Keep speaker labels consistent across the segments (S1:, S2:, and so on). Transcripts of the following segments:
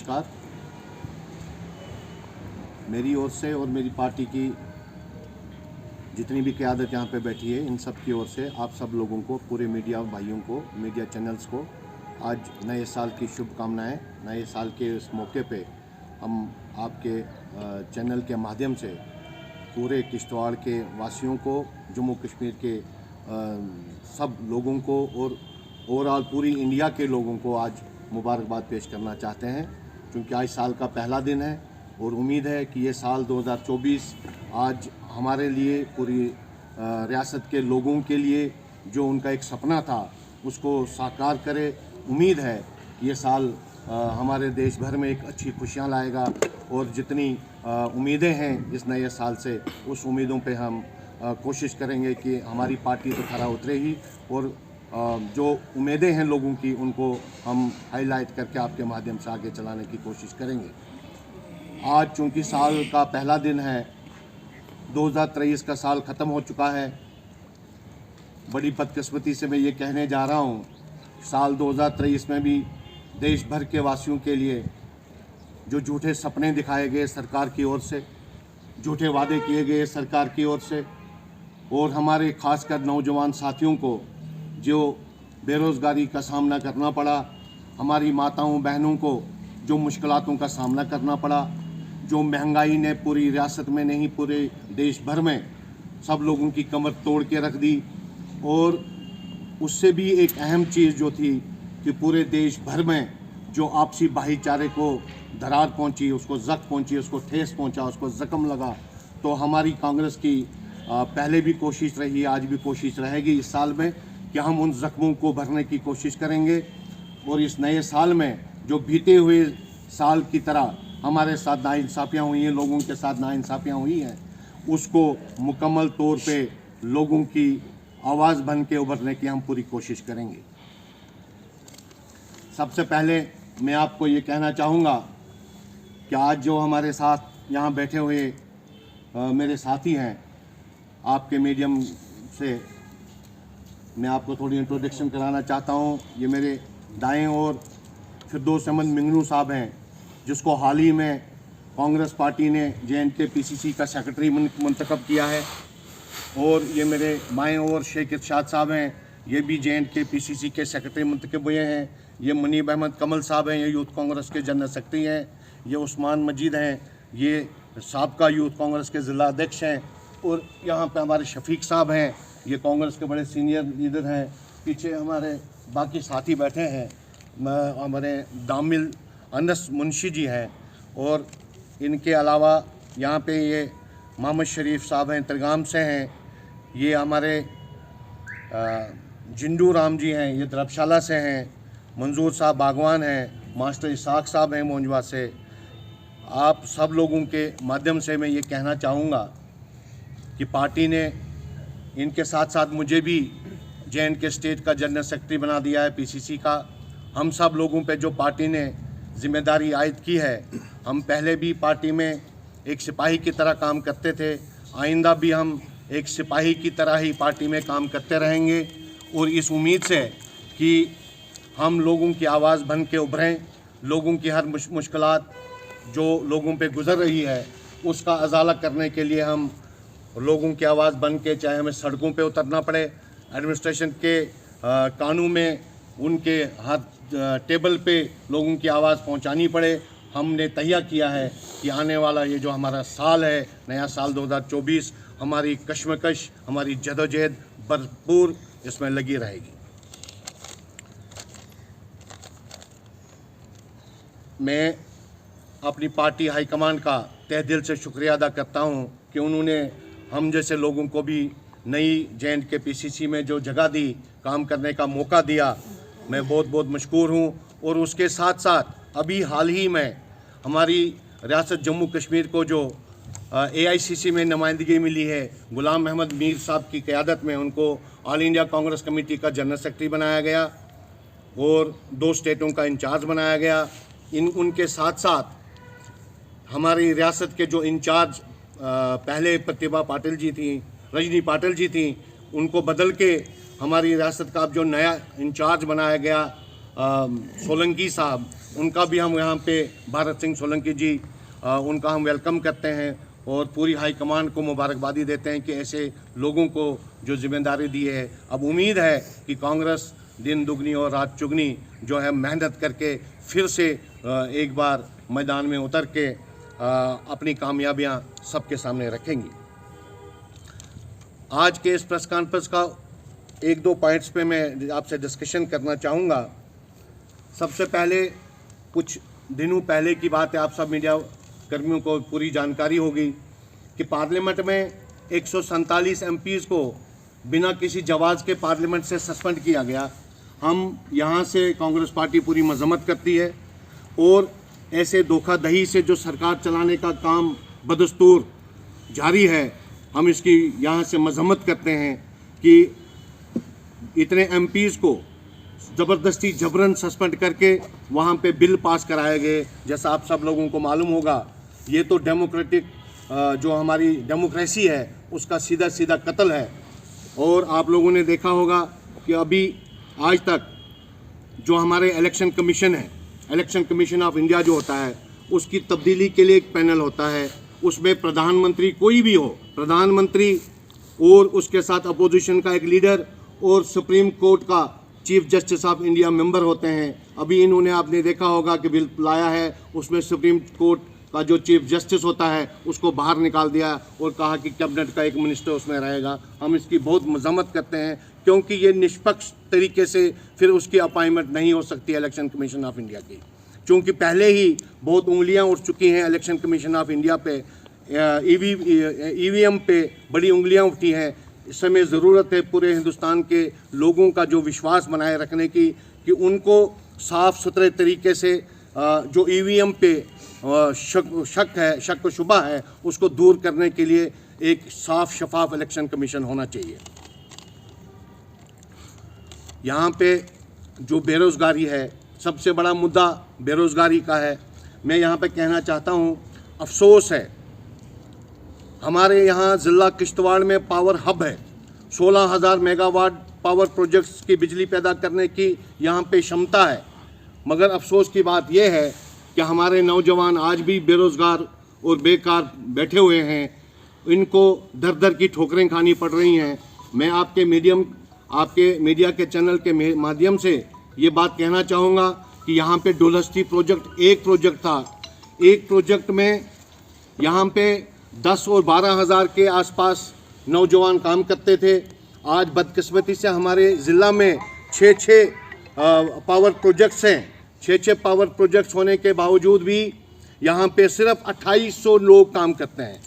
S1: नमस्कार। मेरी ओर से और मेरी पार्टी की जितनी भी क़यादत यहाँ पे बैठी है, इन सब की ओर से आप सब लोगों को, पूरे मीडिया भाइयों को, मीडिया चैनल्स को आज नए साल की शुभकामनाएं। नए साल के इस मौके पे हम आपके चैनल के माध्यम से पूरे किश्तवाड़ के वासियों को, जम्मू कश्मीर के सब लोगों को और ओवरऑल पूरी इंडिया के लोगों को आज मुबारकबाद पेश करना चाहते हैं, क्योंकि आज साल का पहला दिन है और उम्मीद है कि ये साल 2024 आज हमारे लिए, पूरी रियासत के लोगों के लिए जो उनका एक सपना था उसको साकार करे। उम्मीद है कि ये साल हमारे देश भर में एक अच्छी खुशियाँ लाएगा और जितनी उम्मीदें हैं इस नए साल से, उस उम्मीदों पे हम कोशिश करेंगे कि हमारी पार्टी तो खरा उतरे ही, और जो उम्मीदें हैं लोगों की उनको हम हाईलाइट करके आपके माध्यम से आगे चलाने की कोशिश करेंगे। आज चूँकि साल का पहला दिन है, 2023 का साल ख़त्म हो चुका है। बड़ी बदकिस्मती से मैं ये कहने जा रहा हूँ, साल 2023 में भी देश भर के वासियों के लिए जो झूठे सपने दिखाए गए सरकार की ओर से, झूठे वादे किए गए सरकार की ओर से, और हमारे खासकर नौजवान साथियों को जो बेरोज़गारी का सामना करना पड़ा, हमारी माताओं बहनों को जो मुश्किलातों का सामना करना पड़ा, जो महंगाई ने पूरी रियासत में नहीं पूरे देश भर में सब लोगों की कमर तोड़ के रख दी, और उससे भी एक अहम चीज़ जो थी कि पूरे देश भर में जो आपसी भाईचारे को दरार पहुंची, उसको जख्म पहुंची, उसको ठेस पहुंचा, उसको ज़ख्म लगा। तो हमारी कांग्रेस की पहले भी कोशिश रही, आज भी कोशिश रहेगी इस साल में कि हम उन ज़ख्मों को भरने की कोशिश करेंगे, और इस नए साल में जो बीते हुए साल की तरह हमारे साथ नाइंसाफ़ियाँ हुई हैं, लोगों के साथ नाइंसाफ़ियाँ हुई हैं, उसको मुकम्मल तौर पे लोगों की आवाज़ बन के उभरने की हम पूरी कोशिश करेंगे। सबसे पहले मैं आपको ये कहना चाहूँगा कि आज जो हमारे साथ यहाँ बैठे हुए मेरे साथी हैं, आपके मीडियम से मैं आपको थोड़ी इंट्रोडक्शन कराना चाहता हूँ। ये मेरे दाएं ओर फिरदौस अहमद मिंगनू साहब हैं, जिसको हाल ही में कांग्रेस पार्टी ने JNK PCC का सेक्रेटरी मुंतखब किया है। और ये मेरे बाएं ओर शेख इरशाद साहब हैं, ये भी JNK PCC के सेक्रेटरी मुंतखब हुए हैं। ये मुनीब अहमद कमल साहब हैं, ये यूथ कांग्रेस के जनरल सेक्रेटरी हैं। ये उस्मान मजीद हैं, ये साबका यूथ कांग्रेस के ज़िला अध्यक्ष हैं। और यहाँ पे हमारे शफीक साहब हैं, ये कांग्रेस के बड़े सीनियर लीडर हैं। पीछे हमारे बाकी साथी बैठे हैं, हमारे दामिल अनस मुंशी जी हैं, और इनके अलावा यहाँ पे ये मोहम्मद शरीफ साहब हैं, तिरगाम से हैं। ये हमारे जिंदू राम जी हैं, ये धर्मशाला से हैं। मंजूर साहब बागवान हैं, मास्टर इसाक साहब हैं मोंजवा से। आप सब लोगों के माध्यम से मैं ये कहना चाहूँगा कि पार्टी ने इनके साथ साथ मुझे भी JNK स्टेट का जनरल सेक्रेटरी बना दिया है PCC का। हम सब लोगों पे जो पार्टी ने जिम्मेदारी आयद की है, हम पहले भी पार्टी में एक सिपाही की तरह काम करते थे, आइंदा भी हम एक सिपाही की तरह ही पार्टी में काम करते रहेंगे, और इस उम्मीद से कि हम लोगों की आवाज़ बन के उभरें, लोगों की हर मुश्किलात जो लोगों पे गुजर रही है उसका अजाला करने के लिए हम लोगों की आवाज़ बन के, चाहे हमें सड़कों पे उतरना पड़े, एडमिनिस्ट्रेशन के कानून में उनके हाथ टेबल पे लोगों की आवाज़ पहुंचानी पड़े, हमने तय किया है कि आने वाला ये जो हमारा साल है, नया साल 2024, हमारी कश्मकश, हमारी जदोजहद भरपूर इसमें लगी रहेगी। मैं अपनी पार्टी हाईकमान का तहे दिल से शुक्रिया अदा करता हूं कि उन्होंने हम जैसे लोगों को भी नई JNK PCC में जो जगह दी, काम करने का मौका दिया, मैं बहुत बहुत मशकूर हूं। और उसके साथ साथ अभी हाल ही में हमारी रियासत जम्मू कश्मीर को जो AICC में नुमाइंदगी मिली है, गुलाम अहमद मीर साहब की क़यादत में उनको ऑल इंडिया कांग्रेस कमेटी का जनरल सेक्रेटरी बनाया गया और 2 स्टेटों का इंचार्ज बनाया गया। उनके साथ साथ हमारी रियासत के जो इंचार्ज पहले प्रतिभा पाटिल जी थी, रजनी पाटिल जी थी, उनको बदल के हमारी रियासत का अब जो नया इंचार्ज बनाया गया सोलंकी साहब, उनका भी हम यहाँ पे, भारत सिंह सोलंकी जी, उनका हम वेलकम करते हैं और पूरी हाई कमान को मुबारकबादी देते हैं कि ऐसे लोगों को जो जिम्मेदारी दी है। अब उम्मीद है कि कांग्रेस दिन दुगनी और रात चुगनी जो है मेहनत करके फिर से एक बार मैदान में उतर के अपनी कामयाबियां सबके सामने रखेंगी। आज के इस प्रेस कॉन्फ्रेंस का एक दो पॉइंट्स पे मैं आपसे डिस्कशन करना चाहूँगा। सबसे पहले, कुछ दिनों पहले की बात है, आप सब मीडिया कर्मियों को पूरी जानकारी होगी कि पार्लियामेंट में 147 एमपीज़ को बिना किसी जवाब के पार्लियामेंट से सस्पेंड किया गया। हम यहाँ से कांग्रेस पार्टी पूरी मजम्मत करती है और ऐसे धोखाधड़ी से जो सरकार चलाने का काम बदस्तूर जारी है, हम इसकी यहाँ से मजम्मत करते हैं कि इतने एमपीज़ को ज़बरदस्ती जबरन सस्पेंड करके वहाँ पे बिल पास कराए गए। जैसा आप सब लोगों को मालूम होगा, ये तो डेमोक्रेटिक जो हमारी डेमोक्रेसी है उसका सीधा सीधा कत्ल है। और आप लोगों ने देखा होगा कि अभी आज तक जो हमारे इलेक्शन कमीशन है, इलेक्शन कमीशन ऑफ इंडिया जो होता है, उसकी तब्दीली के लिए एक पैनल होता है। उसमें प्रधानमंत्री कोई भी हो, प्रधानमंत्री और उसके साथ अपोजिशन का एक लीडर और सुप्रीम कोर्ट का chief justice of India member होते हैं। अभी इन्होंने, आपने देखा होगा कि बिल लाया है, उसमें सुप्रीम कोर्ट का जो चीफ जस्टिस होता है उसको बाहर निकाल दिया और कहा कि कैबिनेट का एक मिनिस्टर उसमें रहेगा। हम इसकी बहुत मजम्मत करते हैं क्योंकि ये निष्पक्ष तरीके से फिर उसकी अपॉइंटमेंट नहीं हो सकती इलेक्शन कमीशन ऑफ इंडिया की, क्योंकि पहले ही बहुत उंगलियां उठ चुकी हैं इलेक्शन कमीशन ऑफ इंडिया पे, ईवीएम पे बड़ी उंगलियां उठी हैं। इस समय ज़रूरत है पूरे हिंदुस्तान के लोगों का जो विश्वास बनाए रखने की, कि उनको साफ़ सुथरे तरीके से जो ईवीएम पे शक व शुबा है उसको दूर करने के लिए एक साफ शफाफ इलेक्शन कमीशन होना चाहिए। यहाँ पे जो बेरोज़गारी है, सबसे बड़ा मुद्दा बेरोज़गारी का है। मैं यहाँ पे कहना चाहता हूँ, अफसोस है हमारे यहाँ ज़िला किश्तवाड़ में पावर हब है, 16,000 मेगावाट पावर प्रोजेक्ट्स की बिजली पैदा करने की यहाँ पे क्षमता है, मगर अफसोस की बात यह है कि हमारे नौजवान आज भी बेरोज़गार और बेकार बैठे हुए हैं। इनको दर दर की ठोकरें खानी पड़ रही हैं। मैं आपके मीडिया के चैनल के माध्यम से ये बात कहना चाहूँगा कि यहाँ पे डुलहस्ती प्रोजेक्ट एक प्रोजेक्ट था, एक प्रोजेक्ट में यहाँ पे 10 और 12 हज़ार के आसपास नौजवान काम करते थे। आज बदकिस्मती से हमारे ज़िला में 6 पावर प्रोजेक्ट्स हैं। 6 पावर प्रोजेक्ट्स होने के बावजूद भी यहाँ पे सिर्फ 2800 लोग काम करते हैं।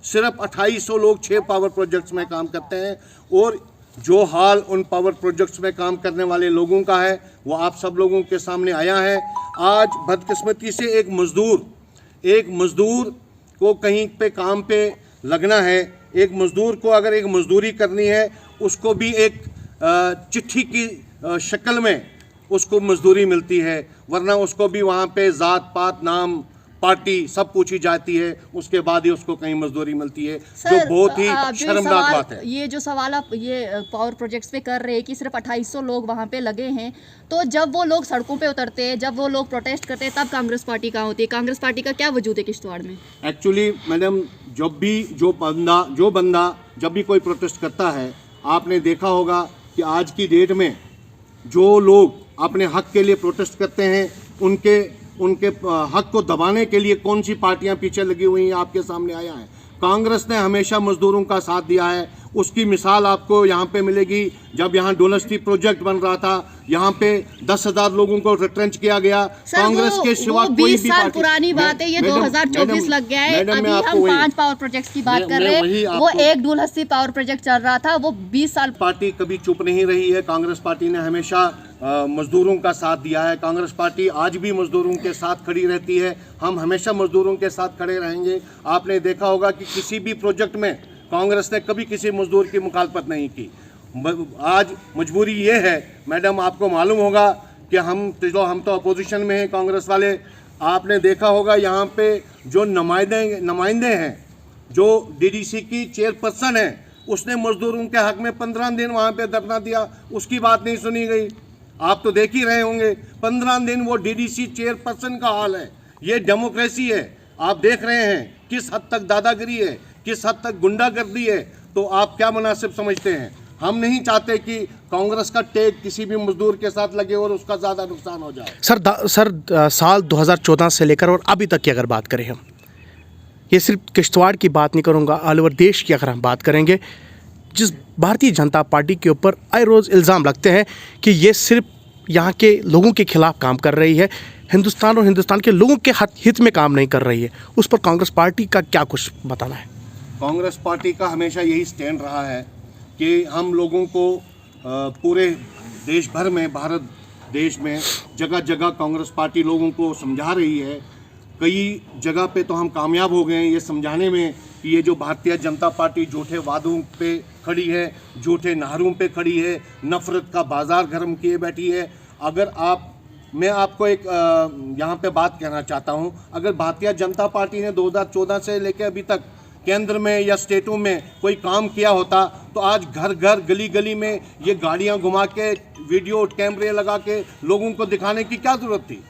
S1: सिर्फ 2800 लोग 6 पावर प्रोजेक्ट्स में काम करते हैं। और जो हाल उन पावर प्रोजेक्ट्स में काम करने वाले लोगों का है वो आप सब लोगों के सामने आया है। आज बदकिस्मती से एक मज़दूर को कहीं पे काम पे लगना है, एक मज़दूर को अगर एक मज़दूरी करनी है, उसको भी एक चिट्ठी की शक्ल में उसको मजदूरी मिलती है, वरना उसको भी वहाँ पे ज़ात पात नाम पार्टी सब पूछी जाती है, उसके बाद ही उसको कहीं मजदूरी मिलती है, जो बहुत ही शर्मनाक बात है।
S2: ये जो सवाल आप ये पावर प्रोजेक्ट्स पे कर रहे हैं कि सिर्फ 2800 लोग वहाँ पे लगे हैं, तो जब वो लोग सड़कों पे उतरते हैं, जब वो लोग प्रोटेस्ट करते हैं, तब कांग्रेस पार्टी कहाँ होती है? कांग्रेस पार्टी का क्या वजूद है किश्तवाड़ में?
S1: एक्चुअली मैडम, जब भी जो बंदा जब भी कोई प्रोटेस्ट करता है, आपने देखा होगा कि आज की डेट में जो लोग अपने हक के लिए प्रोटेस्ट करते हैं, उनके हक को दबाने के लिए कौन सी पार्टियां पीछे लगी हुई हैं आपके सामने आया है। कांग्रेस ने हमेशा मजदूरों का साथ दिया है। उसकी मिसाल आपको यहाँ पे मिलेगी। जब यहाँ डुलहस्ती प्रोजेक्ट बन रहा था, यहाँ पे 10,000 लोगों को रिट्रेंच किया गया। कांग्रेस के सिवा कोई भी
S2: 20 साल पुरानी बात है, ये 2024 लग गया है। अभी हम 5 पावर प्रोजेक्ट्स की बात कर रहे हैं, वो एक डुलहस्ती पावर प्रोजेक्ट चल रहा था, वो 20 साल।
S1: पार्टी कभी चुप नहीं रही है। कांग्रेस पार्टी ने हमेशा मजदूरों का साथ दिया है। कांग्रेस पार्टी आज भी मजदूरों के साथ खड़ी रहती है। हम हमेशा मजदूरों के साथ खड़े रहेंगे। आपने देखा होगा कि किसी भी प्रोजेक्ट में कांग्रेस ने कभी किसी मजदूर की मुखालफत नहीं की। आज मजबूरी ये है मैडम, आपको मालूम होगा कि हम तो अपोजिशन में हैं कांग्रेस वाले। आपने देखा होगा यहाँ पे जो नुमाइंदे हैं, जो डीडीसी की चेयरपर्सन है, उसने मजदूरों के हक में 15 दिन वहाँ पे धरना दिया, उसकी बात नहीं सुनी गई। आप तो देख ही रहे होंगे 15 दिन वो डीडीसी चेयरपर्सन का हाल है। ये डेमोक्रेसी है। आप देख रहे हैं किस हद तक दादागिरी है, किस हद तक गुंडागर्दी है। तो आप क्या मुनासिब समझते हैं? हम नहीं चाहते कि कांग्रेस का टेक किसी भी मजदूर के साथ लगे और उसका ज़्यादा नुकसान हो जाए।
S3: सर साल 2014 से लेकर और अभी तक की अगर बात करें हम, ये सिर्फ किश्तवाड़ की बात नहीं करूँगा, ऑल ओवर देश की अगर हम बात करेंगे, जिस भारतीय जनता पार्टी के ऊपर आए रोज़ इल्ज़ाम लगते हैं कि ये सिर्फ यहाँ के लोगों के खिलाफ काम कर रही है, हिंदुस्तान और हिंदुस्तान के लोगों के हित में काम नहीं कर रही है, उस पर कांग्रेस पार्टी का क्या कुछ बताना है?
S1: कांग्रेस पार्टी का हमेशा यही स्टैंड रहा है कि हम लोगों को पूरे देश भर में, भारत देश में जगह जगह कांग्रेस पार्टी लोगों को समझा रही है। कई जगह पे तो हम कामयाब हो गए हैं ये समझाने में कि ये जो भारतीय जनता पार्टी झूठे वादों पे खड़ी है, झूठे नारों पे खड़ी है, नफरत का बाजार गर्म किए बैठी है। अगर मैं आपको एक यहाँ पे बात कहना चाहता हूँ, अगर भारतीय जनता पार्टी ने 2014 से लेकर अभी तक केंद्र में या स्टेटों में कोई काम किया होता तो आज घर घर गली गली में ये गाड़ियाँ घुमा के वीडियो कैमरे लगा के लोगों को दिखाने की क्या ज़रूरत थी?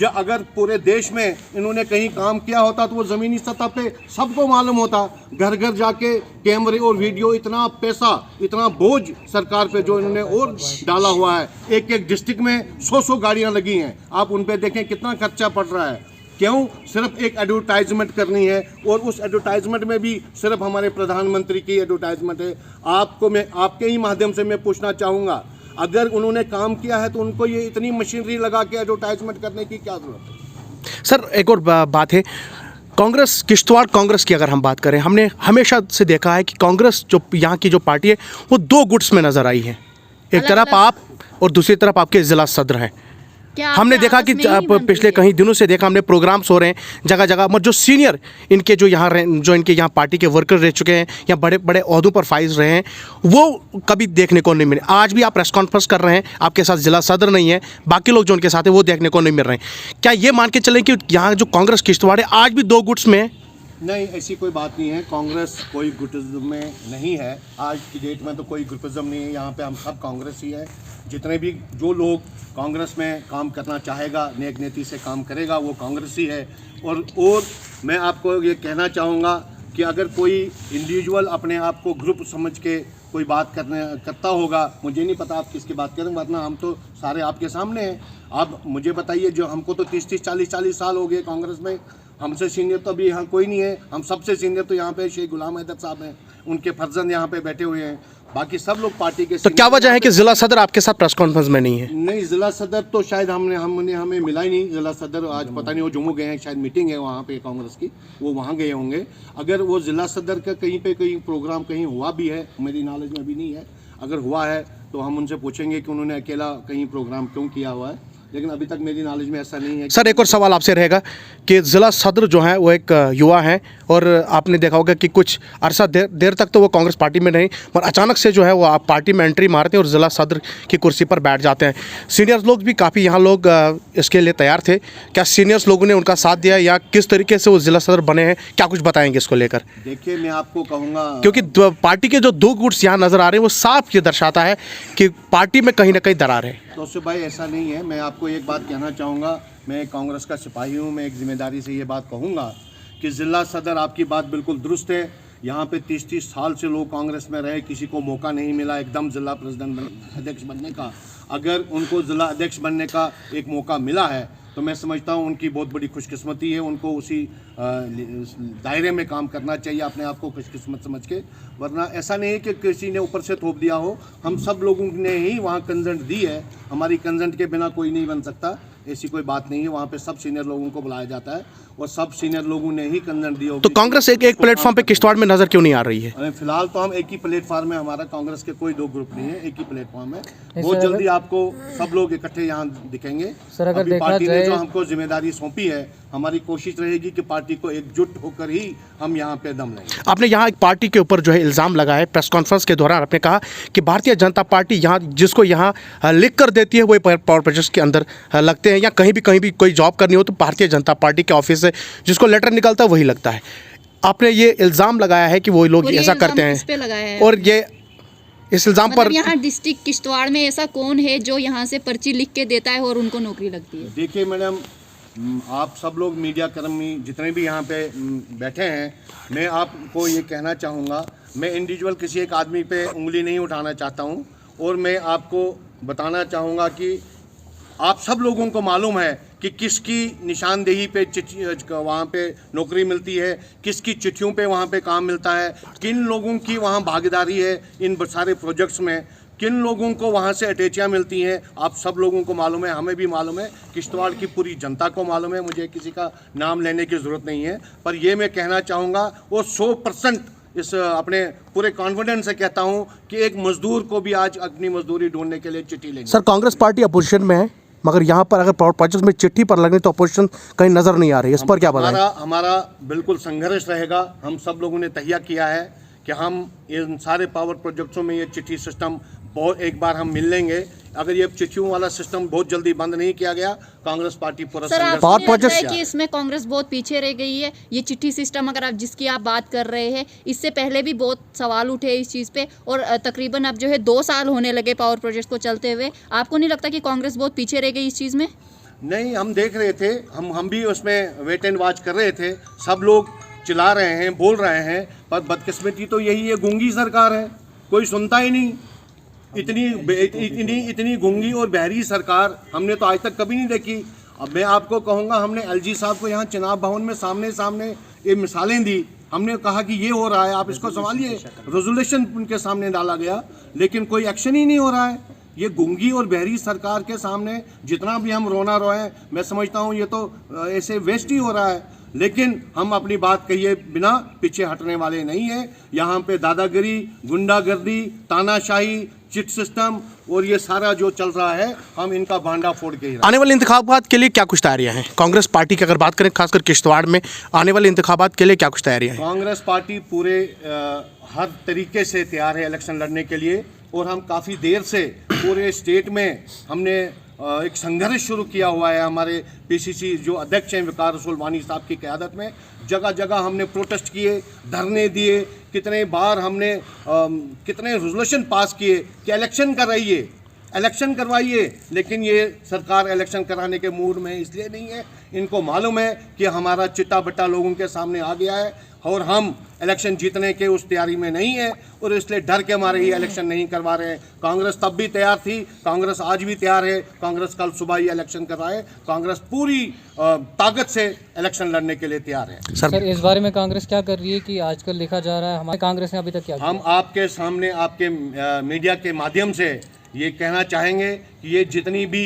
S1: अगर पूरे देश में इन्होंने कहीं काम किया होता तो वो ज़मीनी सतह पे सबको मालूम होता। घर घर जाके कैमरे और वीडियो, इतना पैसा, इतना बोझ सरकार पे जो इन्होंने और डाला हुआ है। एक एक डिस्ट्रिक्ट में 100 गाड़ियां लगी हैं। आप उन पे देखें कितना खर्चा पड़ रहा है। क्यों? सिर्फ एक एडवर्टाइजमेंट करनी है और उस एडवर्टाइजमेंट में भी सिर्फ हमारे प्रधानमंत्री की एडवर्टाइजमेंट है। मैं आपके ही माध्यम से मैं पूछना चाहूँगा, अगर उन्होंने काम किया है तो उनको ये इतनी मशीनरी लगा के एडवर्टाइजमेंट करने की क्या जरूरत है?
S3: सर एक और बात है, कांग्रेस, किश्तवाड़ कांग्रेस की अगर हम बात करें, हमने हमेशा से देखा है कि कांग्रेस जो यहाँ की जो पार्टी है वो दो गुट्स में नज़र आई है। एक तरफ आप और दूसरी तरफ आपके ज़िला सदर हैं। हमने देखा कि पिछले कई दिनों से देखा, हमने प्रोग्राम्स हो रहे हैं जगह जगह, मगर जो सीनियर इनके जो इनके यहाँ पार्टी के वर्कर रह चुके हैं या बड़े बड़े ओहदों पर फाइज रहे हैं, वो कभी देखने को नहीं मिले। आज भी आप प्रेस कॉन्फ्रेंस कर रहे हैं, आपके साथ जिला सदर नहीं है, बाकी लोग जो उनके साथ है वो देखने को नहीं मिल रहे हैं। क्या ये मान के चलें कि यहाँ जो कांग्रेस किश्तवाड़ है आज भी दो गुट्स में है?
S1: नहीं, ऐसी कोई बात नहीं है। कांग्रेस कोई गुटिज्म में नहीं है। आज की डेट में तो कोई गुटिज्म नहीं है। यहाँ पे हम सब कांग्रेस ही है। जितने भी जो लोग कांग्रेस में काम करना चाहेगा, नेक नीति से काम करेगा, वो कांग्रेस ही है। और मैं आपको ये कहना चाहूँगा कि अगर कोई इंडिविजुअल अपने आप को ग्रुप समझ के कोई बात करता होगा, मुझे नहीं पता आप किसकी बात करें, वरना हम तो सारे आपके सामने हैं। आप मुझे बताइए, जो हमको तो 30-30, 40-40 साल हो गए कांग्रेस में, हमसे सीनियर तो अभी यहाँ कोई नहीं है। हम सबसे सीनियर तो यहाँ पे शेख गुलाम हैदर साहब हैं, उनके फर्जंद यहाँ पे बैठे हुए हैं। बाकी सब लोग पार्टी के।
S3: तो क्या वजह है कि जिला सदर आपके साथ प्रेस कॉन्फ्रेंस में नहीं है?
S1: नहीं, जिला सदर तो शायद हमें मिला ही नहीं। जिला सदर आज पता नहीं वो जम्मू गए हैं, शायद मीटिंग है वहाँ पे कांग्रेस की, वो वहाँ गए होंगे। अगर वो जिला सदर का कहीं प्रोग्राम कहीं हुआ भी है, मेरी नॉलेज में भी नहीं है। अगर हुआ है तो हम उनसे पूछेंगे कि उन्होंने अकेला कहीं प्रोग्राम क्यों किया हुआ है, लेकिन अभी तक मेरी नॉलेज में ऐसा नहीं है।
S3: सर एक और सवाल आपसे रहेगा कि ज़िला सदर जो है वो एक युवा हैं, और आपने देखा होगा कि कुछ अरसा देर तक तो वो कांग्रेस पार्टी में नहीं, पर अचानक से जो है वो आप पार्टी में एंट्री मारते हैं और ज़िला सदर की कुर्सी पर बैठ जाते हैं। सीनियर्स लोग भी काफ़ी यहाँ लोग इसके लिए तैयार थे। क्या सीनियर्स लोगों ने उनका साथ दिया या किस तरीके से वो ज़िला सदर बने हैं? क्या कुछ बताएंगे इसको लेकर?
S1: देखिए, मैं आपको कहूँगा,
S3: क्योंकि पार्टी के जो दो गुट्स यहाँ नज़र आ रहे हैं वो साफ ये दर्शाता है कि पार्टी में कहीं ना कहीं दरार है।
S1: तो उससे भाई ऐसा नहीं है। मैं आपको एक बात कहना चाहूँगा, मैं कांग्रेस का सिपाही हूँ। मैं एक जिम्मेदारी से ये बात कहूँगा कि ज़िला सदर, आपकी बात बिल्कुल दुरुस्त है। यहाँ पे 30-30 साल से लोग कांग्रेस में रहे, किसी को मौका नहीं मिला एकदम ज़िला अध्यक्ष बनने का। अगर उनको ज़िला अध्यक्ष बनने का एक मौका मिला है तो मैं समझता हूँ उनकी बहुत बड़ी खुशकिस्मती है। उनको उसी दायरे में काम करना चाहिए, अपने आप को खुशकिस्मत समझ के। वरना ऐसा नहीं है कि किसी ने ऊपर से थोप दिया हो। हम सब लोगों ने ही वहाँ कंसेंट दी है। हमारी कंसेंट के बिना कोई नहीं बन सकता, ऐसी कोई बात नहीं है। वहाँ पे सब सीनियर लोगों को बुलाया जाता है और सब सीनियर लोगों ने ही कंसेंट दी होगी।
S3: तो कांग्रेस एक प्लेटफॉर्म पे किश्तवाड़ में नजर क्यों नहीं आ रही है?
S1: फिलहाल तो हम एक ही प्लेटफॉर्म है, हमारा कांग्रेस के कोई दो ग्रुप नहीं है, एक ही प्लेटफॉर्म है। बहुत जल्दी आपको सब लोग इकट्ठे यहाँ दिखेंगे।
S4: सर, अगर देखा
S1: पार्टी
S4: जाए,
S1: ने जो हमको जिम्मेदारी सौंपी है, हमारी कोशिश रहेगी कि पार्टी को एकजुट होकर ही हम यहाँ पे दम लेंगे।
S3: आपने यहाँ एक पार्टी के ऊपर जो है इल्ज़ाम लगाया प्रेस कॉन्फ्रेंस के दौरान, आपने कहा कि भारतीय जनता पार्टी यहाँ जिसको यहाँ लिख कर देती है वो पावर प्रोजेक्ट्स के अंदर लगते हैं, या कहीं भी कोई जॉब करनी हो तो भारतीय जनता पार्टी के ऑफिस से जिसको लेटर निकलता है वही लगता है। आपने ये इल्ज़ाम लगाया है कि वो लोग ऐसा करते हैं, और ये इस इल्ज़ाम पर।
S2: मतलब यहाँ डिस्ट्रिक्ट किश्तवाड़ में ऐसा कौन है जो यहाँ से पर्ची लिख के देता है और उनको नौकरी लगती है?
S1: देखिए मैडम, आप सब लोग मीडिया कर्मी जितने भी यहाँ पे बैठे हैं, मैं आपको ये कहना चाहूँगा, मैं इंडिविजुअल किसी एक आदमी पे उंगली नहीं उठाना चाहता हूँ, और मैं आपको बताना चाहूँगा कि आप सब लोगों को मालूम है कि किसकी निशानदेही पे वहाँ पे नौकरी मिलती है, किसकी चिट्ठियों पे वहाँ पे काम मिलता है, किन लोगों की वहाँ भागीदारी है इन सारे प्रोजेक्ट्स में, किन लोगों को वहाँ से अटैचियाँ मिलती हैं, आप सब लोगों को मालूम है, हमें भी मालूम है, किश्तवाड़ की पूरी जनता को मालूम है, मुझे किसी का नाम लेने की ज़रूरत नहीं है। पर ये मैं कहना चाहूँगा, वो 100% इस अपने पूरे कॉन्फिडेंस से कहता हूँ कि एक मजदूर को भी आज अपनी मजदूरी ढूंढने के लिए चिट्ठी लेनी।
S3: सर, कांग्रेस पार्टी अपोजिशन में है, मगर यहाँ पर अगर प्रोजेक्ट में चिट्ठी पर लगने तो अपोजिशन कहीं नजर नहीं आ रही, इस पर क्या बताएं?
S1: हमारा बिल्कुल संघर्ष रहेगा। हम सब लोगों ने तैयार किया है कि हम इन सारे पावर प्रोजेक्ट्सों में ये चिट्ठी सिस्टम बहुत एक बार हम मिल लेंगे। अगर ये चिट्ठियों वाला सिस्टम बहुत जल्दी बंद नहीं किया गया, कांग्रेस पार्टी पूरा
S2: सर,
S1: संघर्ष
S2: आपको नहीं लगता है कि इसमें कांग्रेस बहुत पीछे रह गई है? ये चिट्ठी सिस्टम अगर आप जिसकी आप बात कर रहे हैं, इससे पहले भी बहुत सवाल उठे इस चीज़ पे, और तकरीबन अब जो है 2 साल होने लगे पावर प्रोजेक्ट को चलते हुए। आपको नहीं लगता कि कांग्रेस बहुत पीछे रह गई इस चीज़ में?
S1: नहीं, हम देख रहे थे, हम भी उसमें वेट एंड वॉच कर रहे थे। सब लोग चिल्ला रहे हैं, बोल रहे हैं, पर बदकिस्मती तो यही है, गूंगी सरकार है, कोई सुनता ही नहीं। इतनी गूंगी और बहरी सरकार हमने तो आज तक कभी नहीं देखी। अब मैं आपको कहूँगा, हमने एलजी साहब को यहाँ चुनाव भवन में सामने ये मिसालें दी, हमने कहा कि ये हो रहा है, आप इसको संभालिए। रेजोल्यूशन उनके सामने डाला गया, लेकिन कोई एक्शन ही नहीं हो रहा है। ये गूंगी और बहरी सरकार के सामने जितना भी हम रोना रोएं, मैं समझता हूँ ये तो ऐसे वेस्ट ही हो रहा है। लेकिन हम अपनी बात कहिए बिना पीछे हटने वाले नहीं हैं। यहाँ पे दादागिरी, गुंडागर्दी, तानाशाही, चिट सिस्टम और ये सारा जो चल रहा है, हम इनका भांडा फोड़ के ही।
S3: आने वाले इंतखाबात के लिए क्या कुछ तैयारियां हैं कांग्रेस पार्टी की? अगर बात करें खासकर किश्तवाड़ में आने वाले इंतखाबात के लिए क्या कुछ तैयारियां हैं?
S1: कांग्रेस पार्टी पूरे हर तरीके से तैयार है इलेक्शन लड़ने के लिए, और हम काफ़ी देर से पूरे स्टेट में हमने एक संघर्ष शुरू किया हुआ है। हमारे पीसीसी जो अध्यक्ष हैं वकार रसूल वानी साहब की क़यादत में जगह जगह हमने प्रोटेस्ट किए, धरने दिए, कितने बार हमने कितने रेजोल्यूशन पास किए कि इलेक्शन कराइए, इलेक्शन करवाइए। लेकिन ये सरकार इलेक्शन कराने के मूड में इसलिए नहीं है, इनको मालूम है कि हमारा चिट्टा बट्टा लोगों के सामने आ गया है और हम इलेक्शन जीतने के उस तैयारी में नहीं है, और इसलिए डर के मारे ही इलेक्शन नहीं करवा रहे हैं। कांग्रेस तब भी तैयार थी, कांग्रेस आज भी तैयार है, कांग्रेस कल सुबह ही इलेक्शन कराए। कांग्रेस पूरी ताकत से इलेक्शन लड़ने के लिए तैयार है।
S4: सर, इस बारे में कांग्रेस क्या कर रही है कि आजकल देखा जा रहा है हमारे कांग्रेस ने अभी तक क्या किया?
S1: हम आपके सामने आपके मीडिया के माध्यम से ये कहना चाहेंगे कि ये जितनी भी,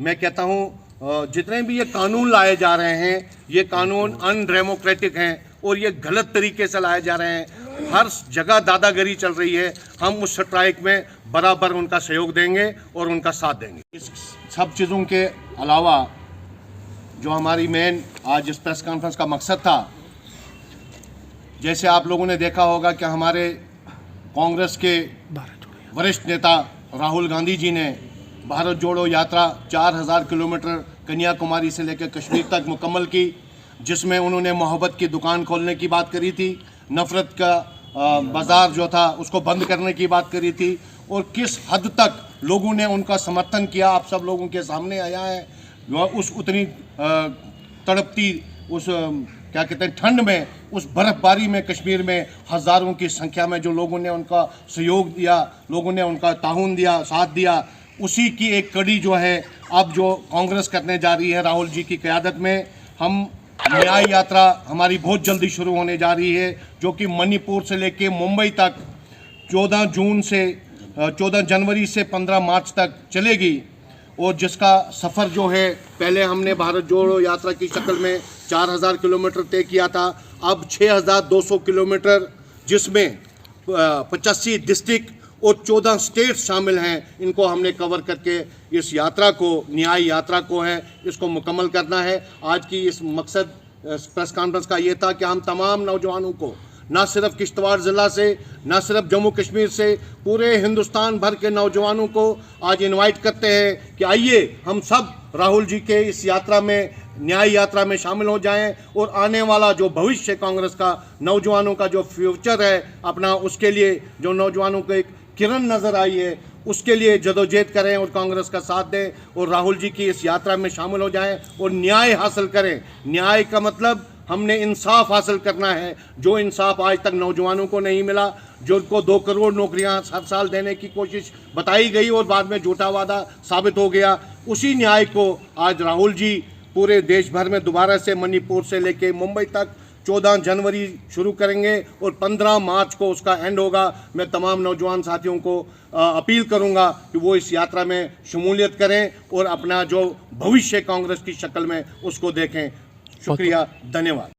S1: मैं कहता हूँ जितने भी ये कानून लाए जा रहे हैं, ये कानून अनडेमोक्रेटिक हैं और ये गलत तरीके से लाए जा रहे हैं। हर जगह दादागिरी चल रही है। हम उस स्ट्राइक में बराबर उनका सहयोग देंगे और उनका साथ देंगे। इस सब चीज़ों के अलावा जो हमारी मेन आज इस प्रेस कॉन्फ्रेंस का मकसद था, जैसे आप लोगों ने देखा होगा कि हमारे कांग्रेस के वरिष्ठ नेता राहुल गांधी जी ने भारत जोड़ो यात्रा 4000 किलोमीटर कन्याकुमारी से लेकर कश्मीर तक मुकम्मल की, जिसमें उन्होंने मोहब्बत की दुकान खोलने की बात करी थी, नफ़रत का बाज़ार जो था उसको बंद करने की बात करी थी, और किस हद तक लोगों ने उनका समर्थन किया आप सब लोगों के सामने आया है। उस उतनी तड़पती उस क्या कहते हैं ठंड में, उस बर्फ़बारी में कश्मीर में हज़ारों की संख्या में जो लोगों ने उनका सहयोग दिया, लोगों ने उनका ताउन दिया, साथ दिया, उसी की एक कड़ी जो है अब जो कांग्रेस करने जा रही है राहुल जी की क़यादत में। हम न्याय यात्रा हमारी बहुत जल्दी शुरू होने जा रही है, जो कि मणिपुर से लेके मुंबई तक 14 जनवरी से 15 मार्च तक चलेगी, और जिसका सफ़र जो है पहले हमने भारत जोड़ो यात्रा की शक्ल में 4000 किलोमीटर तय किया था, अब 6200 किलोमीटर, जिसमें 85 डिस्ट्रिक्ट और 14 स्टेट शामिल हैं। इनको हमने कवर करके इस यात्रा को, न्याय यात्रा को है, इसको मुकम्मल करना है। आज की इस मकसद प्रेस कॉन्फ्रेंस का ये था कि हम तमाम नौजवानों को, ना सिर्फ किश्तवाड़ ज़िला से, ना सिर्फ जम्मू कश्मीर से, पूरे हिंदुस्तान भर के नौजवानों को आज इनवाइट करते हैं कि आइए हम सब राहुल जी के इस यात्रा में, न्याय यात्रा में शामिल हो जाएं, और आने वाला जो भविष्य कांग्रेस का, नौजवानों का जो फ्यूचर है अपना, उसके लिए जो नौजवानों को एक किरण नज़र आई है, उसके लिए जदोजहद करें और कांग्रेस का साथ दें और राहुल जी की इस यात्रा में शामिल हो जाएं और न्याय हासिल करें। न्याय का मतलब हमने इंसाफ हासिल करना है, जो इंसाफ आज तक नौजवानों को नहीं मिला, जो उनको 2 करोड़ नौकरियां हर साल देने की कोशिश बताई गई और बाद में झूठा वादा साबित हो गया, उसी न्याय को आज राहुल जी पूरे देश भर में दोबारा से मणिपुर से लेके मुंबई तक 14 जनवरी शुरू करेंगे और 15 मार्च को उसका एंड होगा। मैं तमाम नौजवान साथियों को अपील करूंगा कि वो इस यात्रा में शमूलियत करें और अपना जो भविष्य कांग्रेस की शक्ल में उसको देखें। शुक्रिया, धन्यवाद।